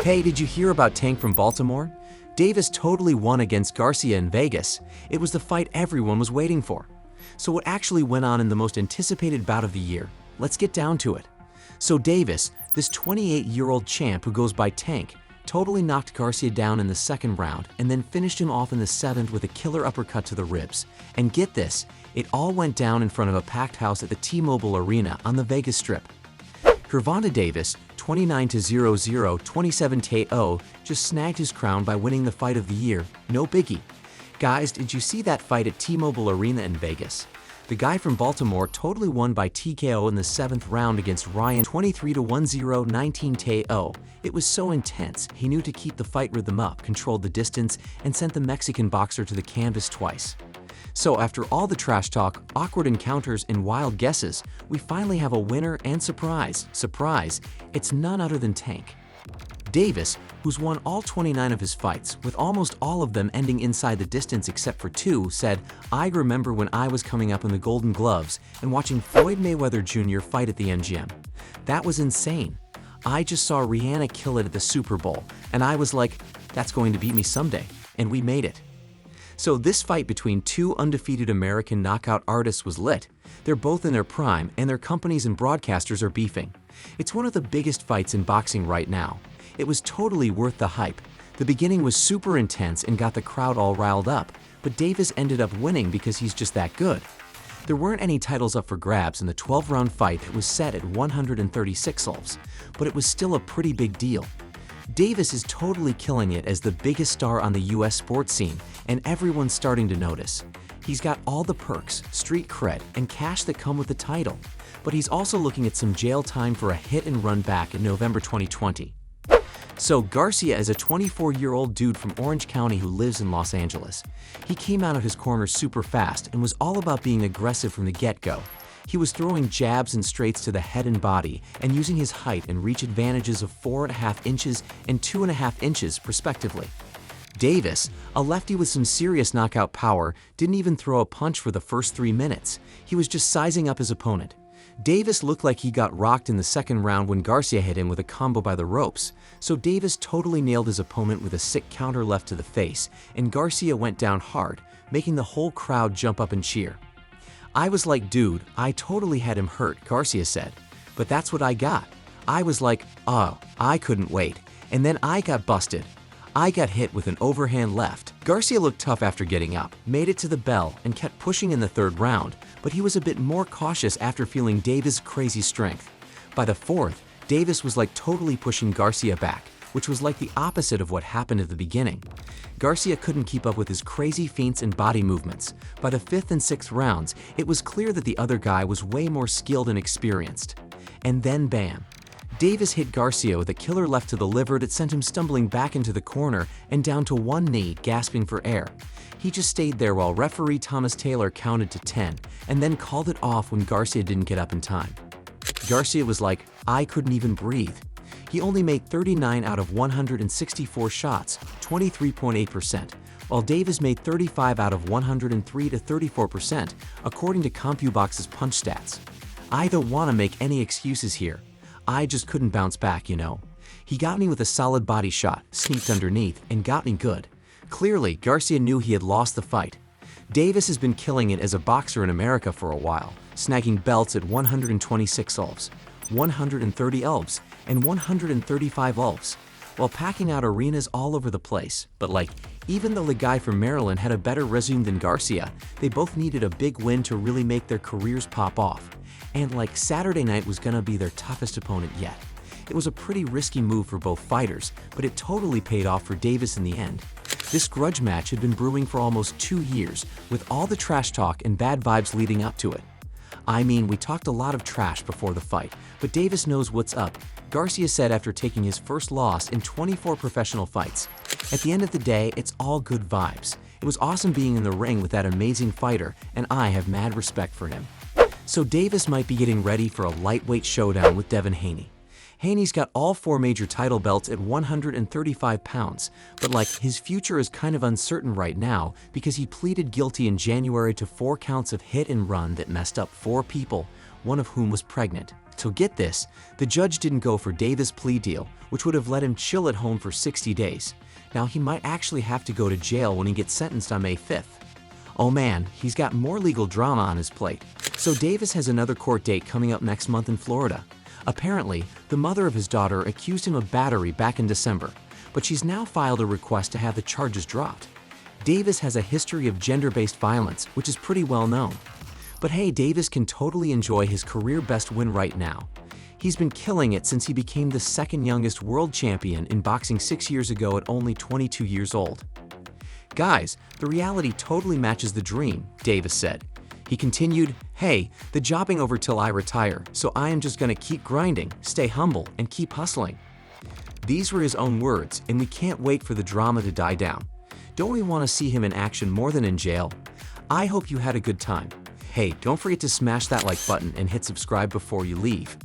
Hey, did you hear about Tank from Baltimore? Davis totally won against Garcia in Vegas. It was the fight everyone was waiting for. So what actually went on in the most anticipated bout of the year? Let's get down to it. So Davis, this 28-year-old champ who goes by Tank, totally knocked Garcia down in the second round and then finished him off in the seventh with a killer uppercut to the ribs. And get this, it all went down in front of a packed house at the T-Mobile Arena on the Vegas Strip. Gervonta Davis, 29-0-0, 27-0, just snagged his crown by winning the fight of the year. No biggie. Guys, did you see that fight at T-Mobile Arena in Vegas? The guy from Baltimore totally won by TKO in the seventh round against Ryan 23-10, 19-0. It was so intense, he knew to keep the fight rhythm up, controlled the distance, and sent the Mexican boxer to the canvas twice. So after all the trash talk, awkward encounters, and wild guesses, we finally have a winner and surprise. Surprise, it's none other than Tank. Davis, who's won all 29 of his fights, with almost all of them ending inside the distance except for 2, said, "I remember when I was coming up in the Golden Gloves and watching Floyd Mayweather Jr. fight at the MGM. That was insane. I just saw Rihanna kill it at the Super Bowl, and I was like, that's going to beat me someday, and we made it." So this fight between two undefeated American knockout artists was lit. They're both in their prime, and their companies and broadcasters are beefing. It's one of the biggest fights in boxing right now. It was totally worth the hype. The beginning was super intense and got the crowd all riled up, but Davis ended up winning because he's just that good. There weren't any titles up for grabs in the 12-round fight that was set at 136 solves, but it was still a pretty big deal. Davis is totally killing it as the biggest star on the US sports scene, and everyone's starting to notice. He's got all the perks, street cred, and cash that come with the title, but he's also looking at some jail time for a hit and run back in November 2020. So Garcia is a 24-year-old dude from Orange County who lives in Los Angeles. He came out of his corner super fast and was all about being aggressive from the get-go. He was throwing jabs and straights to the head and body and using his height and reach advantages of 4.5 inches and 2.5 inches, respectively. Davis, a lefty with some serious knockout power, didn't even throw a punch for the first 3 minutes. He was just sizing up his opponent. Davis looked like he got rocked in the second round when Garcia hit him with a combo by the ropes, so Davis totally nailed his opponent with a sick counter left to the face, and Garcia went down hard, making the whole crowd jump up and cheer. "I was like, dude, I totally had him hurt," Garcia said. "But that's what I got. I was like, oh, I couldn't wait. And then I got busted. I got hit with an overhand left." Garcia looked tough after getting up, made it to the bell, and kept pushing in the third round, but he was a bit more cautious after feeling Davis' crazy strength. By the fourth, Davis was like totally pushing Garcia back, which was like the opposite of what happened at the beginning. Garcia couldn't keep up with his crazy feints and body movements. By the fifth and sixth rounds, it was clear that the other guy was way more skilled and experienced. And then bam! Davis hit Garcia with a killer left to the liver that sent him stumbling back into the corner and down to one knee, gasping for air. He just stayed there while referee Thomas Taylor counted to 10 and then called it off when Garcia didn't get up in time. Garcia was like, "I couldn't even breathe." He only made 39 out of 164 shots, 23.8%, while Davis made 35 out of 103 to 34%, according to CompuBox's punch stats. I don't want to make any excuses here. I just couldn't bounce back, you know. He got me with a solid body shot, sneaked underneath, and got me good. Clearly, Garcia knew he had lost the fight. Davis has been killing it as a boxer in America for a while, snagging belts at 126 solves, 130 elbs, and 135 elbs, while packing out arenas all over the place. But even though the guy from Maryland had a better resume than Garcia, they both needed a big win to really make their careers pop off. And Saturday night was gonna be their toughest opponent yet. It was a pretty risky move for both fighters, but it totally paid off for Davis in the end. This grudge match had been brewing for almost 2 years, with all the trash talk and bad vibes leading up to it. I mean, we talked a lot of trash before the fight, but Davis knows what's up, Garcia said after taking his first loss in 24 professional fights. At the end of the day, it's all good vibes. It was awesome being in the ring with that amazing fighter, and I have mad respect for him. So Davis might be getting ready for a lightweight showdown with Devin Haney. Haney's got all 4 major title belts at 135 pounds, but his future is kind of uncertain right now because he pleaded guilty in January to 4 counts of hit and run that messed up 4 people, one of whom was pregnant. So get this, the judge didn't go for Davis' plea deal, which would have let him chill at home for 60 days. Now he might actually have to go to jail when he gets sentenced on May 5th. Oh man, he's got more legal drama on his plate. So Davis has another court date coming up next month in Florida. Apparently, the mother of his daughter accused him of battery back in December, but she's now filed a request to have the charges dropped. Davis has a history of gender-based violence, which is pretty well known. But hey, Davis can totally enjoy his career best win right now. He's been killing it since he became the second youngest world champion in boxing 6 years ago at only 22 years old. Guys, the reality totally matches the dream, Davis said. He continued, "Hey, the job ain't over till I retire, so I am just gonna keep grinding, stay humble, and keep hustling." These were his own words, and we can't wait for the drama to die down. Don't we want to see him in action more than in jail? I hope you had a good time. Hey, don't forget to smash that like button and hit subscribe before you leave.